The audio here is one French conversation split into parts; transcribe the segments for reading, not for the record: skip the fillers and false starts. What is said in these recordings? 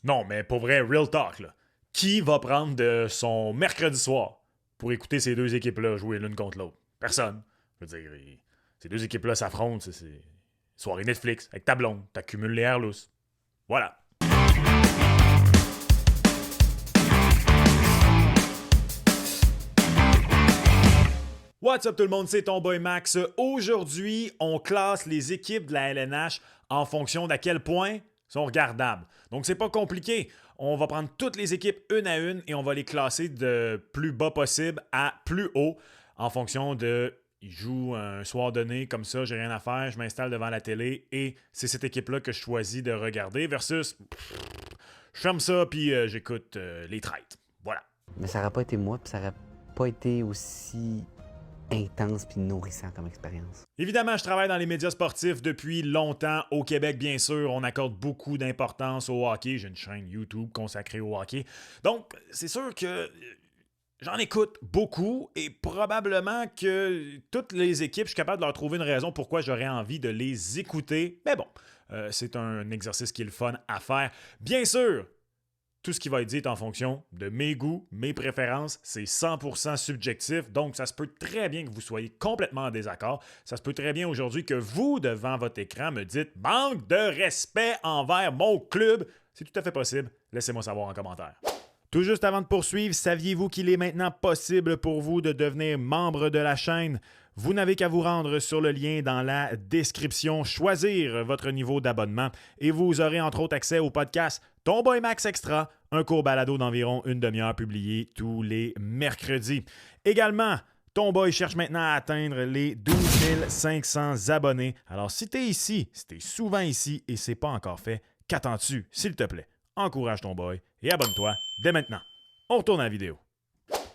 Non, mais pour vrai, real talk, là. Qui va prendre de son mercredi soir pour écouter ces deux équipes-là jouer l'une contre l'autre? Personne. Je veux dire, ces deux équipes-là s'affrontent, c'est soirée Netflix, avec ta blonde, t'accumules les airs lousses. Voilà. What's up tout le monde, c'est ton boy Max. Aujourd'hui, on classe les équipes de la LNH en fonction d'à quel point sont regardables. Donc c'est pas compliqué. On va prendre toutes les équipes une à une et on va les classer de plus bas possible à plus haut en fonction de ils jouent un soir donné comme ça, j'ai rien à faire, je m'installe devant la télé et c'est cette équipe-là que je choisis de regarder versus je ferme ça puis j'écoute les traites. Voilà. Mais ça n'aurait pas été moi, puis ça n'aurait pas été aussi intense puis nourrissant comme expérience. Évidemment, je travaille dans les médias sportifs depuis longtemps. Au Québec, bien sûr, on accorde beaucoup d'importance au hockey. J'ai une chaîne YouTube consacrée au hockey. Donc, c'est sûr que j'en écoute beaucoup et probablement que toutes les équipes, je suis capable de leur trouver une raison pourquoi j'aurais envie de les écouter. Mais bon, c'est un exercice qui est le fun à faire. Bien sûr, tout ce qui va être dit est en fonction de mes goûts, mes préférences. C'est 100% subjectif, donc ça se peut très bien que vous soyez complètement en désaccord. Ça se peut très bien aujourd'hui que vous, devant votre écran, me dites « Manque de respect envers mon club ». C'est tout à fait possible. Laissez-moi savoir en commentaire. Tout juste avant de poursuivre, saviez-vous qu'il est maintenant possible pour vous de devenir membre de la chaîne? Vous n'avez qu'à vous rendre sur le lien dans la description, choisir votre niveau d'abonnement et vous aurez entre autres accès au podcast Ton Boy Max Extra, un court balado d'environ une demi-heure publié tous les mercredis. Également, Ton Boy cherche maintenant à atteindre les 12 500 abonnés. Alors si t'es ici, si t'es souvent ici et c'est pas encore fait, qu'attends-tu, s'il te plaît? Encourage ton boy et abonne-toi dès maintenant. On retourne à la vidéo.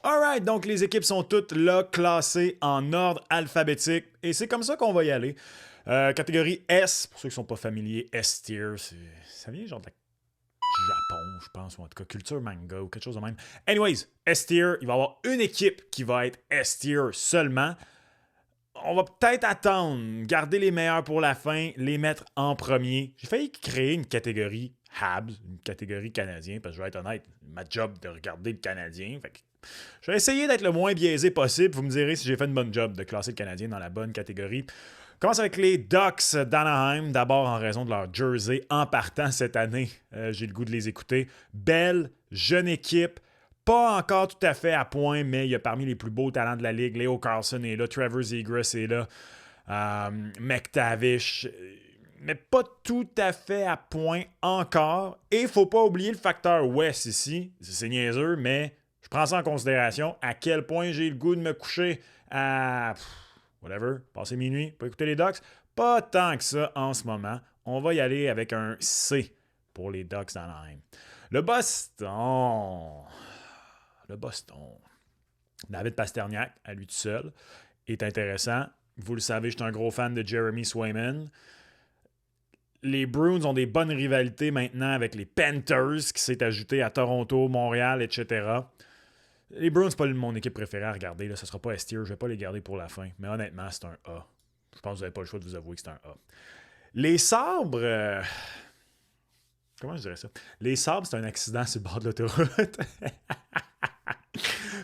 Alright, donc les équipes sont toutes là, classées en ordre alphabétique, et c'est comme ça qu'on va y aller. Catégorie S, pour ceux qui ne sont pas familiers, S-tier, ça vient genre du Japon, je pense, ou en tout cas culture manga ou quelque chose de même. Anyways, S-tier, il va y avoir une équipe qui va être S-tier seulement. On va peut-être attendre, garder les meilleurs pour la fin, les mettre en premier. J'ai failli créer une catégorie Habs, une catégorie Canadien, parce que je vais être honnête, ma job de regarder le Canadien. Fait que je vais essayer d'être le moins biaisé possible. Vous me direz si j'ai fait une bonne job de classer le Canadien dans la bonne catégorie. On commence avec les Ducks d'Anaheim, d'abord en raison de leur jersey en partant cette année. J'ai le goût de les écouter. Belle, jeune équipe. Pas encore tout à fait à point, mais il y a parmi les plus beaux talents de la Ligue. Leo Carlson est là, Trevor Zegras est là, McTavish, mais pas tout à fait à point encore. Et il ne faut pas oublier le facteur West ici. C'est niaiseux, mais je prends ça en considération. À quel point j'ai le goût de me coucher à whatever, passer minuit, pour écouter les Ducks. Pas tant que ça en ce moment. On va y aller avec un C pour les Ducks d'Anaheim. Le Boston. David Pasterniak, à lui tout seul, est intéressant. Vous le savez, je suis un gros fan de Jeremy Swayman. Les Bruins ont des bonnes rivalités maintenant avec les Panthers, qui s'est ajouté à Toronto, Montréal, etc. Les Bruins, c'est pas mon équipe préférée à regarder. Là. Ça sera pas S-tier, je vais pas les garder pour la fin. Mais honnêtement, c'est un A. Je pense que vous n'avez pas le choix de vous avouer que c'est un A. Les Sabres... Comment je dirais ça? Les Sabres, c'est un accident sur le bord de l'autoroute.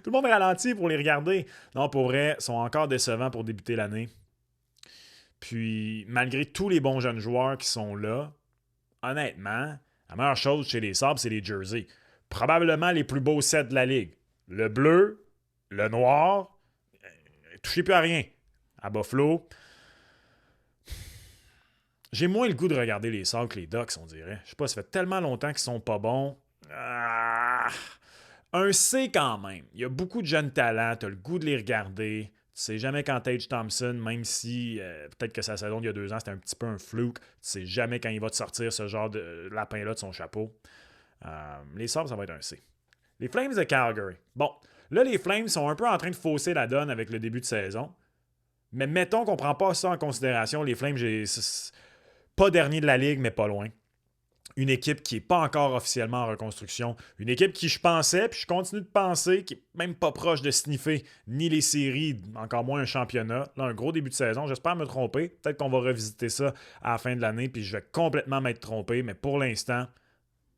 Tout le monde ralentit pour les regarder. Non, pour vrai, ils sont encore décevants pour débuter l'année. Puis, malgré tous les bons jeunes joueurs qui sont là, honnêtement, la meilleure chose chez les Sabres, c'est les jerseys. Probablement les plus beaux sets de la Ligue. Le bleu, le noir, touchez plus à rien. À Buffalo, j'ai moins le goût de regarder les Sabres que les Ducks, on dirait. Je sais pas, ça fait tellement longtemps qu'ils sont pas bons. Un C quand même. Il y a beaucoup de jeunes talents. Tu as le goût de les regarder. Tu sais jamais quand Tage Thompson, même si peut-être que sa saison d'il y a 2 ans, c'était un petit peu un fluke. Tu sais jamais quand il va te sortir ce genre de lapin-là de son chapeau. Les Sabres, ça va être un C. Les Flames de Calgary. Bon, là, les Flames sont un peu en train de fausser la donne avec le début de saison. Mais mettons qu'on prend pas ça en considération. Les Flames, pas dernier de la Ligue, mais pas loin. Une équipe qui n'est pas encore officiellement en reconstruction. Une équipe qui, je pensais, puis je continue de penser, qui n'est même pas proche de sniffer ni les séries, encore moins un championnat. Là, un gros début de saison. J'espère me tromper. Peut-être qu'on va revisiter ça à la fin de l'année, puis je vais complètement m'être trompé. Mais pour l'instant,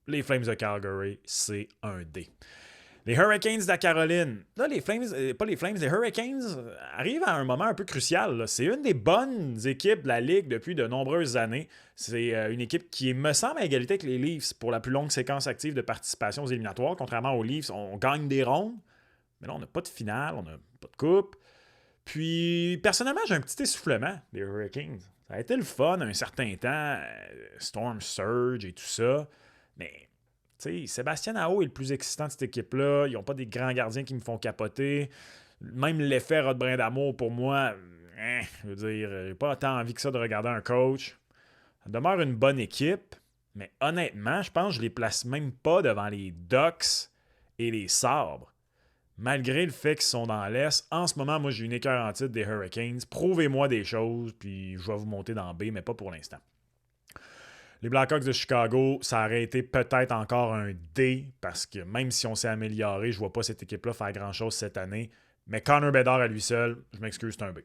Les Flames de Calgary, c'est un D. Les Hurricanes de la Caroline. Là, les Hurricanes arrivent à un moment un peu crucial. Là. C'est une des bonnes équipes de la Ligue depuis de nombreuses années. C'est une équipe qui me semble à égalité avec les Leafs pour la plus longue séquence active de participation aux éliminatoires. Contrairement aux Leafs, on gagne des rondes. Mais là, on n'a pas de finale, on n'a pas de coupe. Puis, personnellement, j'ai un petit essoufflement des Hurricanes. Ça a été le fun un certain temps. Storm Surge et tout ça. Mais... T'sais, Sébastien Aho est le plus excitant de cette équipe-là. Ils n'ont pas des grands gardiens qui me font capoter. Même l'effet Rod Brin d'amour, pour moi, je veux dire, j'ai pas tant envie que ça de regarder un coach. Ça demeure une bonne équipe, mais honnêtement, je pense que je les place même pas devant les Ducks et les Sabres. Malgré le fait qu'ils sont dans l'Est, en ce moment, moi, j'ai une écœur en titre des Hurricanes. Prouvez-moi des choses, puis je vais vous monter dans B, mais pas pour l'instant. Les Blackhawks de Chicago, ça aurait été peut-être encore un D, parce que même si on s'est amélioré, je ne vois pas cette équipe-là faire grand-chose cette année. Mais Connor Bedard à lui seul, je m'excuse, c'est un B.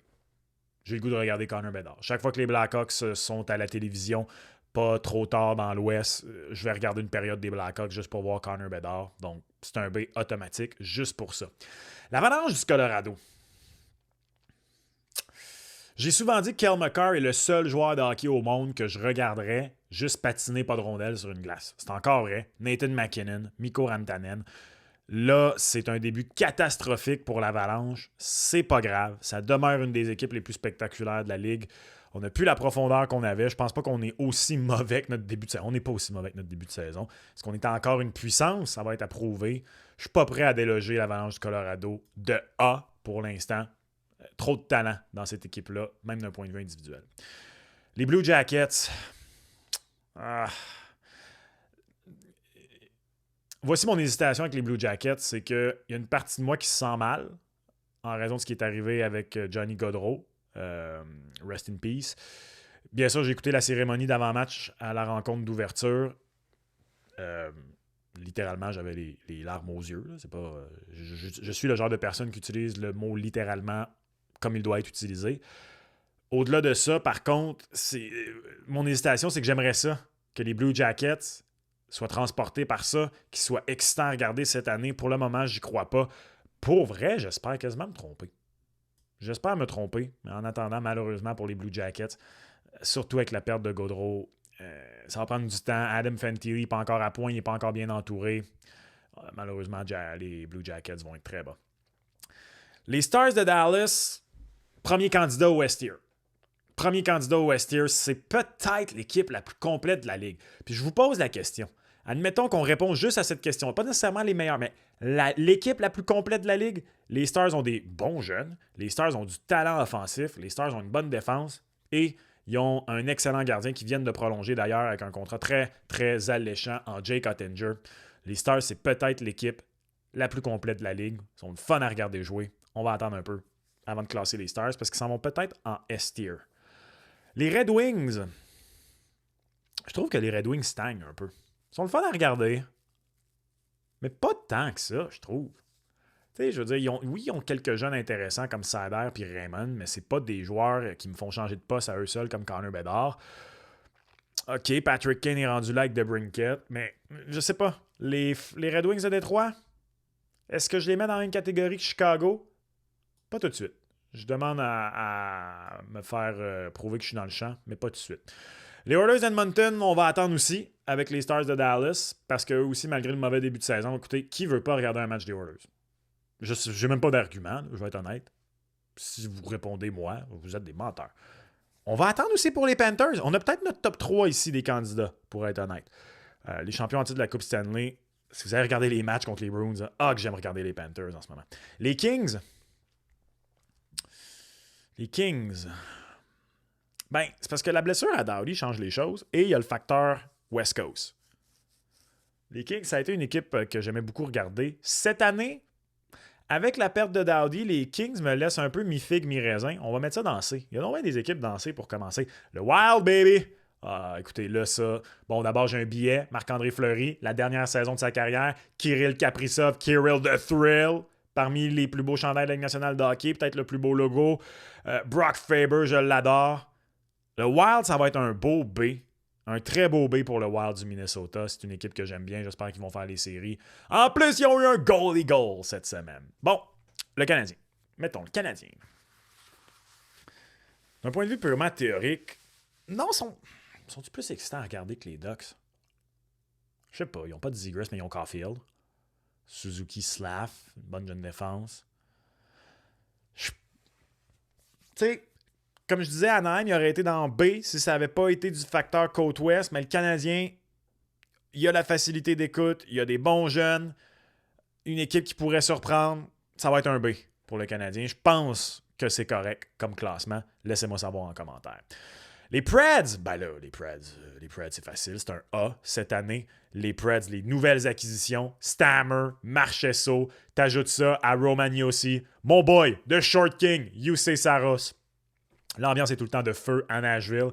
J'ai le goût de regarder Connor Bedard. Chaque fois que les Blackhawks sont à la télévision, pas trop tard dans l'Ouest, je vais regarder une période des Blackhawks juste pour voir Connor Bedard. Donc, c'est un B automatique, juste pour ça. L'Avalanche du Colorado. J'ai souvent dit que Cale Makar est le seul joueur de hockey au monde que je regarderais juste patiner pas de rondelles sur une glace. C'est encore vrai. Nathan MacKinnon, Mikko Rantanen. Là, c'est un début catastrophique pour l'Avalanche. C'est pas grave. Ça demeure une des équipes les plus spectaculaires de la Ligue. On n'a plus la profondeur qu'on avait. Je pense pas qu'on est aussi mauvais que notre début de saison. On n'est pas aussi mauvais que notre début de saison. Est-ce qu'on est encore une puissance? Ça va être à prouver. Je suis pas prêt à déloger l'Avalanche du Colorado de A pour l'instant. Trop de talent dans cette équipe-là, même d'un point de vue individuel. Les Blue Jackets. Voici mon hésitation avec les Blue Jackets, c'est qu'il y a une partie de moi qui se sent mal en raison de ce qui est arrivé avec Johnny Gaudreau. Rest in peace. Bien sûr, j'ai écouté la cérémonie d'avant-match à la rencontre d'ouverture. Littéralement, j'avais les larmes aux yeux. Là. C'est pas, je suis le genre de personne qui utilise le mot littéralement comme il doit être utilisé. Au-delà de ça, par contre, mon hésitation, c'est que j'aimerais ça, que les Blue Jackets soient transportés par ça, qu'ils soient excitants à regarder cette année. Pour le moment, j'y crois pas. Pour vrai, j'espère quasiment me tromper. J'espère me tromper, mais en attendant, malheureusement, pour les Blue Jackets, surtout avec la perte de Gaudreau, ça va prendre du temps. Adam Fantilli n'est pas encore à point, il n'est pas encore bien entouré. Malheureusement, les Blue Jackets vont être très bas. Les Stars de Dallas, premier candidat au West Tier. Premier candidat au West Tier, c'est peut-être l'équipe la plus complète de la Ligue. Puis je vous pose la question. Admettons qu'on répond juste à cette question. Pas nécessairement les meilleurs, mais l'équipe la plus complète de la Ligue, les Stars ont des bons jeunes, les Stars ont du talent offensif, les Stars ont une bonne défense et ils ont un excellent gardien qui vient de prolonger d'ailleurs avec un contrat très, très alléchant en Jake Oettinger. Les Stars, c'est peut-être l'équipe la plus complète de la Ligue. Ils sont fun à regarder jouer. On va attendre un peu avant de classer les Stars parce qu'ils s'en vont peut-être en S-tier. Les Red Wings. Je trouve que les Red Wings stagnent un peu. Ils sont le fun à regarder. Mais pas tant que ça, je trouve. Tu sais, je veux dire, ils ont quelques jeunes intéressants comme Seider et Raymond, mais c'est pas des joueurs qui me font changer de poste à eux seuls comme Connor Bedard. OK, Patrick Kane est rendu là avec DeBrincat, mais je sais pas. Les Red Wings de Détroit, est-ce que je les mets dans la même catégorie que Chicago? Pas tout de suite. Je demande à me faire prouver que je suis dans le champ, mais pas tout de suite. Les Oilers d'Edmonton, on va attendre aussi avec les Stars de Dallas, parce qu'eux aussi, malgré le mauvais début de saison, écoutez, qui veut pas regarder un match des Oilers? Je n'ai même pas d'argument, je vais être honnête. Si vous répondez moi, vous êtes des menteurs. On va attendre aussi pour les Panthers. On a peut-être notre top 3 ici des candidats, pour être honnête. Les champions en titre de la Coupe Stanley, si vous avez regardé les matchs contre les Bruins, que j'aime regarder les Panthers en ce moment. Les Kings, ben, c'est parce que la blessure à Doughty change les choses et il y a le facteur West Coast. Les Kings, ça a été une équipe que j'aimais beaucoup regarder. Cette année, avec la perte de Doughty, les Kings me laissent un peu mi-figue, mi-raisin. On va mettre ça dans C. Il y a donc des équipes dans C pour commencer. Le Wild, baby! Écoutez, là, ça... Bon, d'abord, j'ai un billet. Marc-André Fleury, la dernière saison de sa carrière. Kirill Kaprizov, Kirill the Thrill. Parmi les plus beaux chandails de la Ligue nationale de hockey. Peut-être le plus beau logo. Brock Faber, je l'adore. Le Wild, ça va être un beau B. Un très beau B pour le Wild du Minnesota. C'est une équipe que j'aime bien. J'espère qu'ils vont faire les séries. En plus, ils ont eu un goalie goal cette semaine. Bon, le Canadien. Mettons, le Canadien. D'un point de vue purement théorique, non, sont-ils plus excitants à regarder que les Ducks? Je sais pas. Ils n'ont pas de Zegras, mais ils ont Caulfield. Suzuki Slav, une bonne jeune défense. Tu sais, comme je disais, Anaheim, il aurait été dans B si ça n'avait pas été du facteur côte-ouest, mais le Canadien, il a la facilité d'écoute, il y a des bons jeunes, une équipe qui pourrait surprendre, ça va être un B pour le Canadien. Je pense que c'est correct comme classement. Laissez-moi savoir en commentaire. Les Preds, ben là, les Preds, c'est facile, c'est un A cette année. Les Preds, les nouvelles acquisitions, Stammer, Marchesso, t'ajoutes ça à Romagnosi, mon boy, The Short King, Jussi Saros. L'ambiance est tout le temps de feu à Nashville.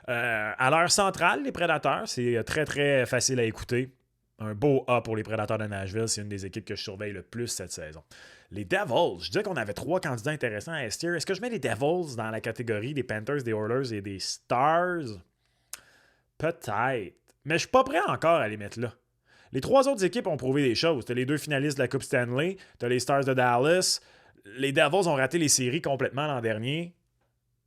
À l'heure centrale, les Prédateurs, c'est très, très facile à écouter. Un beau A pour les Prédateurs de Nashville. C'est une des équipes que je surveille le plus cette saison. Les Devils, je disais qu'on avait 3 candidats intéressants à S-tier. Est-ce que je mets les Devils dans la catégorie des Panthers, des Oilers et des Stars? Peut-être. Mais je suis pas prêt encore à les mettre là. Les 3 autres équipes ont prouvé des choses. T'as les 2 finalistes de la Coupe Stanley, t'as les Stars de Dallas. Les Devils ont raté les séries complètement l'an dernier.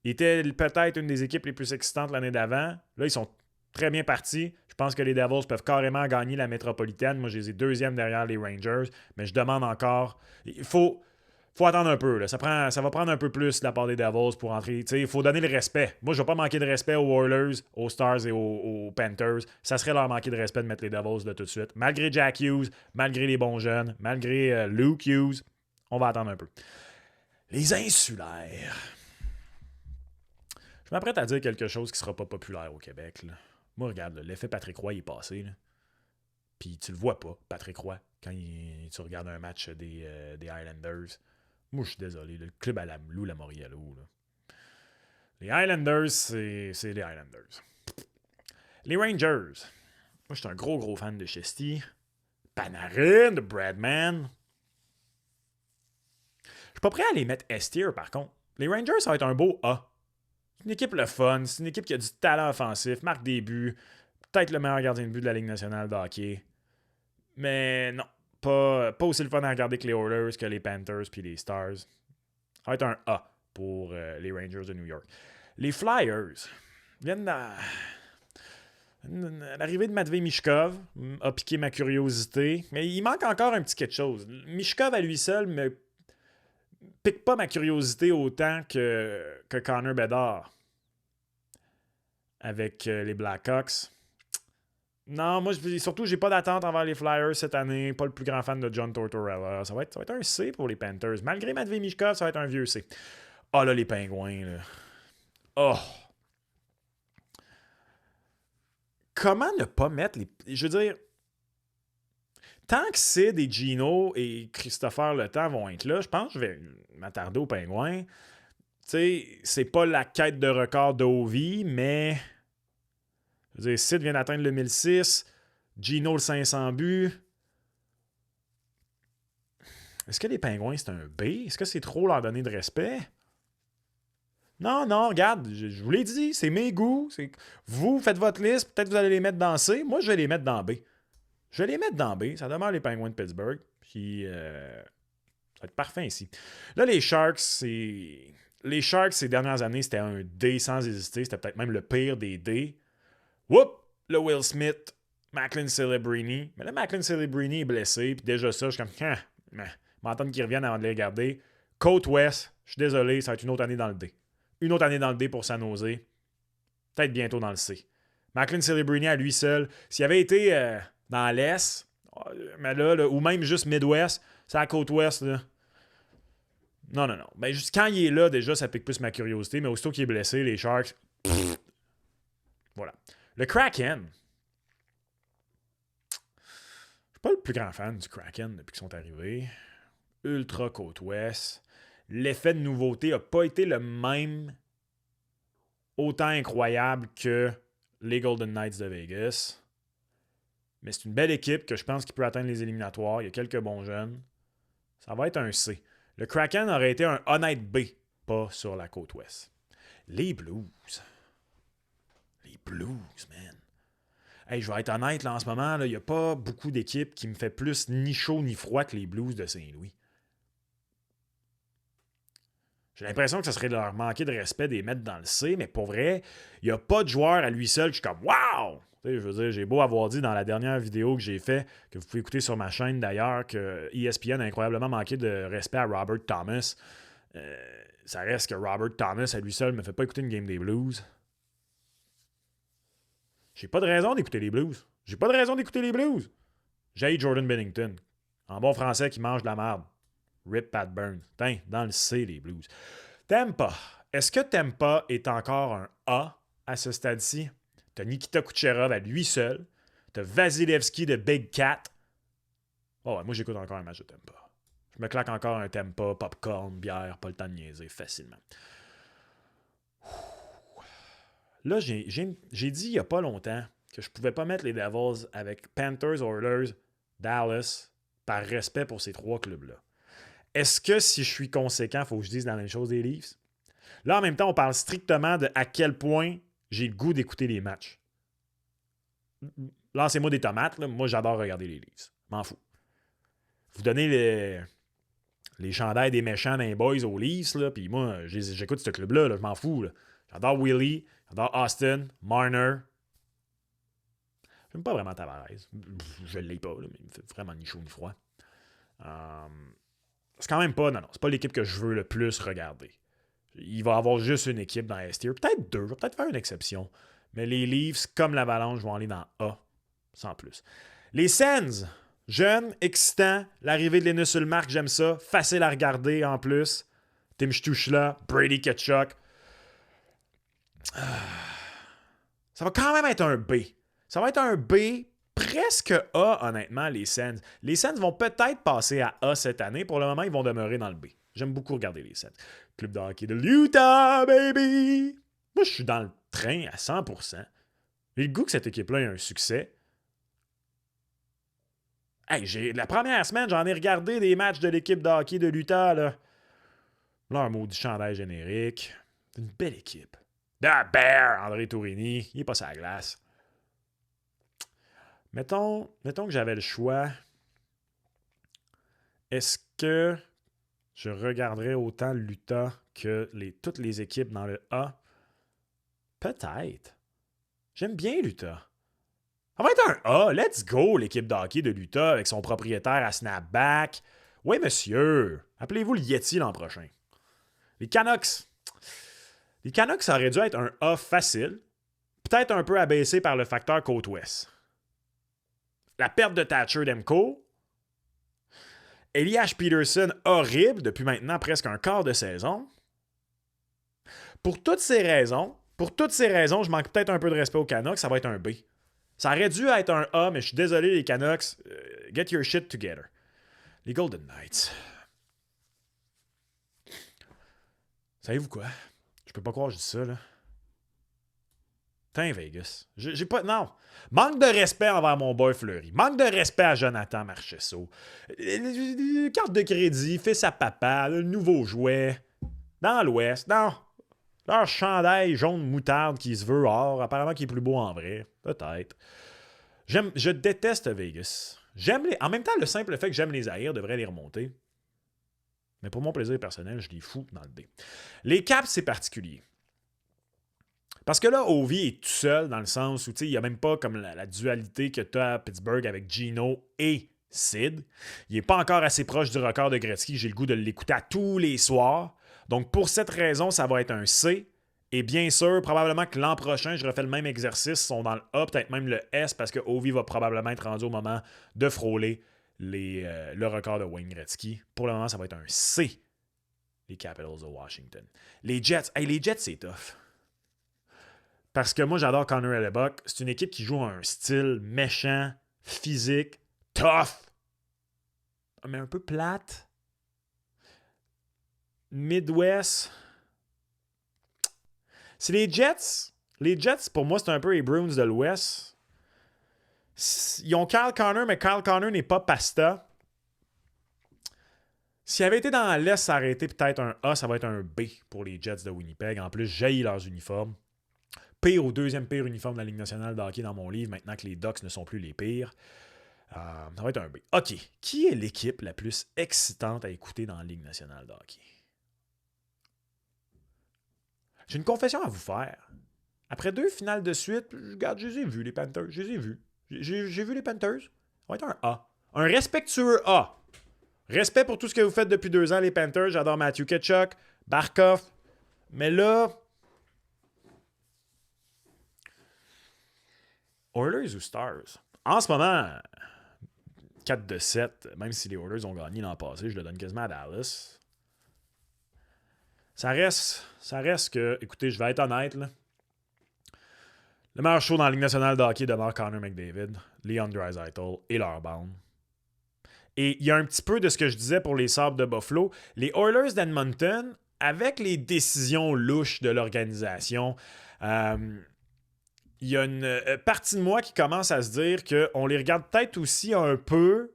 Ils étaient peut-être une des équipes les plus excitantes l'année d'avant. Là, ils sont très bien partis. Je pense que les Devils peuvent carrément gagner la métropolitaine. Moi, je les ai 2e derrière les Rangers. Mais je demande encore. Il faut attendre un peu. Là. Ça va prendre un peu plus de la part des Devils pour entrer. Il faut donner le respect. Moi, je ne vais pas manquer de respect aux Oilers, aux Stars et aux Panthers. Ça serait leur manquer de respect de mettre les Devils là tout de suite. Malgré Jack Hughes, malgré les bons jeunes, malgré Luke Hughes, on va attendre un peu. Les insulaires. Je m'apprête à dire quelque chose qui ne sera pas populaire au Québec. Là. Moi, regarde, l'effet Patrick Roy est passé. Là. Puis tu le vois pas, Patrick Roy, quand tu regardes un match des Highlanders. Moi, je suis désolé. Le club à la Lou Lamoriello. Les Highlanders, c'est les Highlanders. Les Rangers. Moi, je suis un gros fan de Chesty. Panarin, de Bradman. Je suis pas prêt à les mettre S-tier, par contre. Les Rangers, ça va être un beau A. C'est une équipe le fun, c'est une équipe qui a du talent offensif, marque des buts, peut-être le meilleur gardien de but de la Ligue nationale de hockey. Mais non, pas aussi le fun à regarder que les Oilers, que les Panthers puis les Stars. Ça va être un A pour les Rangers de New York. Les Flyers viennent l'arrivée de Matvei Michkov a piqué ma curiosité, mais il manque encore un petit quelque chose. Michkov à lui seul me pique pas ma curiosité autant que Connor Bedard avec les Blackhawks. Non, moi, surtout, j'ai pas d'attente envers les Flyers cette année. Pas le plus grand fan de John Tortorella. Ça va être un C pour les Panthers. Malgré Matvei Michkov, ça va être un vieux C. Ah là, les Pingouins, là. Oh! Comment ne pas mettre les... Je veux dire... Tant que Sid et Gino et Christopher Le Temps vont être là, je pense que je vais m'attarder aux Pingouins. Tu sais, c'est pas la quête de record d'Ovi, mais... Je veux dire, Sid vient d'atteindre le 1006, Gino le 500 buts. Est-ce que les Pingouins, c'est un B? Est-ce que c'est trop leur donner de respect? Non, regarde, je vous l'ai dit, c'est mes goûts. Vous faites votre liste, peut-être vous allez les mettre dans C. Moi, je vais les mettre dans B. Je vais les mettre dans B. Ça demeure les Penguins de Pittsburgh. Puis, ça va être parfait ici. Là, les Sharks, ces dernières années, c'était un D sans hésiter. C'était peut-être même le pire des D. Whoop! Le Will Smith, Macklin Celebrini. Mais là, Macklin Celebrini est blessé. Puis déjà ça, je suis comme, m'entendre qu'il revienne avant de les regarder. Côte Ouest, je suis désolé, ça va être une autre année dans le D. Une autre année dans le D pour San Jose. Peut-être bientôt dans le C. Macklin Celebrini à lui seul. S'il avait été dans l'Est, mais là, ou même juste Midwest, c'est à la côte Ouest, là. Non. Ben, juste quand il est là, déjà, ça pique plus ma curiosité. Mais aussitôt qu'il est blessé, les Sharks... Voilà. Le Kraken. Je suis pas le plus grand fan du Kraken depuis qu'ils sont arrivés. Ultra côte ouest. L'effet de nouveauté n'a pas été le même autant incroyable que les Golden Knights de Vegas. Mais c'est une belle équipe que je pense qu'il peut atteindre les éliminatoires. Il y a quelques bons jeunes. Ça va être un C. Le Kraken aurait été un honnête B, pas sur la côte ouest. Les Blues. Les Blues, man. Hey, je vais être honnête, là, en ce moment, il n'y a pas beaucoup d'équipes qui me fait plus ni chaud ni froid que les Blues de Saint-Louis. J'ai l'impression que ça serait de leur manquer de respect des mettre dans le C, mais pour vrai, il n'y a pas de joueur à lui seul que je suis comme wow! Je veux dire, j'ai beau avoir dit dans la dernière vidéo que j'ai fait, que vous pouvez écouter sur ma chaîne d'ailleurs, que ESPN a incroyablement manqué de respect à Robert Thomas. Ça reste que Robert Thomas à lui seul ne me fait pas écouter une game des Blues. J'ai pas de raison d'écouter les Blues. J'ai pas de raison d'écouter les Blues. J'ai Jordan Bennington. En bon français, qui mange de la merde. Rip Pat Burns. Tain, dans le C, les Blues. Tampa. Est-ce que Tampa est encore un A à ce stade-ci? T'as Nikita Kucherov à lui seul. T'as Vasilevski de Big Cat. Oh ouais, moi j'écoute encore un match de Tampa. Je me claque encore un Tampa, popcorn, bière, pas le temps de niaiser facilement. Là, j'ai dit il n'y a pas longtemps que je pouvais pas mettre les Devils avec Panthers, Oilers, Dallas, par respect pour ces trois clubs-là. Est-ce que si je suis conséquent, il faut que je dise la même chose des Leafs? Là, en même temps, on parle strictement de à quel point j'ai le goût d'écouter les matchs. Lancez-moi des tomates. Là. Moi, j'adore regarder les Leafs. M'en fous. Vous donnez les chandails des méchants d'un boys aux Leafs, là, puis moi, j'écoute ce club-là, là, je m'en fous. Là. J'adore Willie, j'adore Austin, Marner. J'aime pas vraiment Tavares. Je l'ai pas, là, mais il me fait vraiment ni chaud ni froid. C'est quand même pas, non, c'est pas l'équipe que je veux le plus regarder. Il va y avoir juste une équipe dans S-Tier. Peut-être deux, je vais peut-être faire une exception. Mais les Leafs, comme l'Avalanche, vont aller dans A, sans plus. Les Sens, jeunes, excitants, l'arrivée de Linus Ulmark, j'aime ça. Facile à regarder en plus. Tim Stuchla, Brady Tkachuk. Ça va quand même être un B. Ça va être un B presque A, honnêtement, les Sens. Les Sens vont peut-être passer à A cette année. Pour le moment, ils vont demeurer dans le B. J'aime beaucoup regarder les Sens. Club de hockey de l'Utah, baby! Moi, je suis dans le train à 100%. J'ai le goût que cette équipe-là ait un succès. Hey, la première semaine, j'en ai regardé des matchs de l'équipe de hockey de l'Utah, là. Leur maudit chandail générique. C'est une belle équipe. The Bear, André Tourini. Il est pas sur la glace. Mettons que j'avais le choix. Est-ce que je regarderais autant l'Utah que toutes les équipes dans le A? Peut-être. J'aime bien l'Utah. Ça va être un A. Let's go, l'équipe de hockey de l'Utah avec son propriétaire à Snapback. Oui, monsieur. Appelez-vous le Yeti l'an prochain. Les Canucks. Les Canucks, ça aurait dû être un A facile. Peut-être un peu abaissé par le facteur Côte-Ouest. La perte de Thatcher Demko. Elias Peterson, horrible depuis maintenant presque un quart de saison. Pour toutes ces raisons, je manque peut-être un peu de respect aux Canucks, ça va être un B. Ça aurait dû être un A, mais je suis désolé les Canucks. Get your shit together. Les Golden Knights. Savez-vous quoi? Je peux pas croire que je dis ça, là. Tain, Vegas. J'ai pas... Non. Manque de respect envers mon boy Fleury. Manque de respect à Jonathan Marchessault. Carte de crédit, fils à papa, le nouveau jouet. Dans l'Ouest. Non. Leur chandail jaune moutarde qui se veut or. Apparemment qui est plus beau en vrai. Peut-être. Je déteste Vegas. En même temps, le simple fait que j'aime les haïr devrait les remonter. Mais pour mon plaisir personnel, je les fous dans le B. Les Caps, c'est particulier. Parce que là, Ovi est tout seul dans le sens où il n'y a même pas comme la dualité que tu as à Pittsburgh avec Gino et Sid. Il n'est pas encore assez proche du record de Gretzky. J'ai le goût de l'écouter à tous les soirs. Donc, pour cette raison, ça va être un C. Et bien sûr, probablement que l'an prochain, je refais le même exercice. Ils sont dans le A, peut-être même le S, parce que Ovi va probablement être rendu au moment de frôler le record de Wayne Gretzky. Pour le moment, ça va être un C. Les Capitals de Washington. Les Jets. Hey, les Jets, c'est tough. Parce que moi, j'adore Connor Hellebuck. C'est une équipe qui joue un style méchant, physique, tough, mais un peu plate. Midwest. C'est les Jets. Les Jets, pour moi, c'est un peu les Bruins de l'Ouest. Ils ont Kyle Connor, mais Kyle Connor n'est pas Pasta. S'il avait été dans l'Est, ça aurait été peut-être un A, ça va être un B pour les Jets de Winnipeg. En plus, j'haïs leurs uniformes. Pire ou deuxième pire uniforme de la Ligue nationale de hockey dans mon livre, maintenant que les Ducks ne sont plus les pires. Ça va être un B. OK. Qui est l'équipe la plus excitante à écouter dans la Ligue nationale de hockey? J'ai une confession à vous faire. Après 2 finales de suite, regarde, je les ai vus, les Panthers. Je les ai vus. J'ai vu les Panthers. Ça va être un A. Un respectueux A. Respect pour tout ce que vous faites depuis 2 ans, les Panthers. J'adore Matthew Tkachuk, Barkov. Mais là... Oilers ou Stars? En ce moment, 4-7, même si les Oilers ont gagné l'an passé, je le donne quasiment à Dallas. Ça reste que, écoutez, je vais être honnête, là. Le meilleur show dans la Ligue nationale de hockey demeure Connor McDavid, Leon Draisaitl et leur bande. Et il y a un petit peu de ce que je disais pour les Sabres de Buffalo. Les Oilers d'Edmonton, avec les décisions louches de l'organisation, il y a une partie de moi qui commence à se dire qu'on les regarde peut-être aussi un peu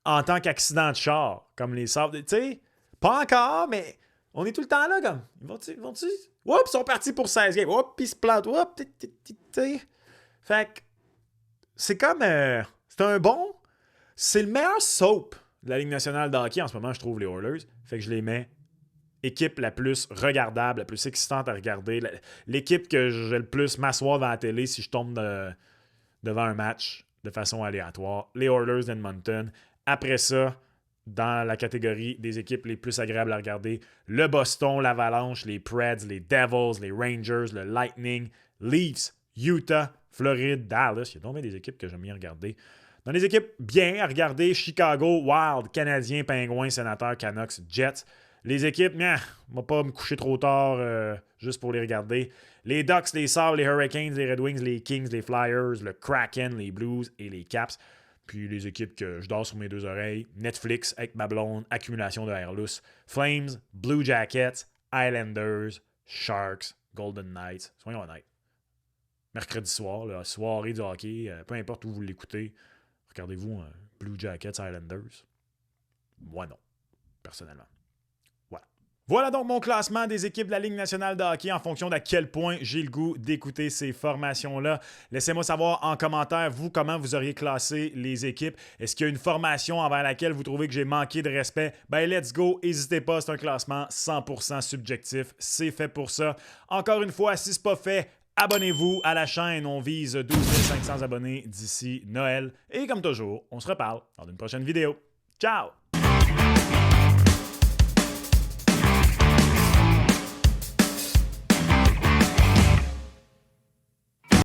en tant qu'accident de char, comme les Sabres. Tu sais, pas encore, mais on est tout le temps là, comme. Ils vont-tu? Oups, ils sont partis pour 16 games. Oups, ils se plantent. Oups, fait que c'est comme. C'est un bon. C'est le meilleur soap de la Ligue nationale de hockey en ce moment, je trouve, les Oilers. Fait que je les mets équipe la plus regardable, la plus excitante à regarder. L'équipe que je vais le plus m'asseoir devant la télé si je tombe devant un match de façon aléatoire. Les Oilers d'Edmonton. Après ça, dans la catégorie des équipes les plus agréables à regarder, le Boston, l'Avalanche, les Preds, les Devils, les Rangers, le Lightning, Leafs, Utah, Floride, Dallas. Il y a donc bien des équipes que j'aime bien regarder. Dans les équipes bien à regarder, Chicago, Wild, Canadiens, Pingouins, Sénateurs, Canucks, Jets. Les équipes, je ne vais pas me coucher trop tard juste pour les regarder. Les Ducks, les Sabres, les Hurricanes, les Red Wings, les Kings, les Flyers, le Kraken, les Blues et les Caps. Puis les équipes que je dors sur mes 2 oreilles. Netflix avec ma blonde, accumulation de Airlus. Flames, Blue Jackets, Islanders, Sharks, Golden Knights. Soyons honnêtes. Mercredi soir, la soirée du hockey, peu importe où vous l'écoutez, regardez-vous Blue Jackets, Islanders. Moi non, personnellement. Voilà donc mon classement des équipes de la Ligue nationale de hockey en fonction d'à quel point j'ai le goût d'écouter ces formations-là. Laissez-moi savoir en commentaire, vous, comment vous auriez classé les équipes. Est-ce qu'il y a une formation envers laquelle vous trouvez que j'ai manqué de respect? Ben, let's go! N'hésitez pas, c'est un classement 100% subjectif. C'est fait pour ça. Encore une fois, si ce n'est pas fait, abonnez-vous à la chaîne. On vise 12 500 abonnés d'ici Noël. Et comme toujours, on se reparle dans une prochaine vidéo. Ciao!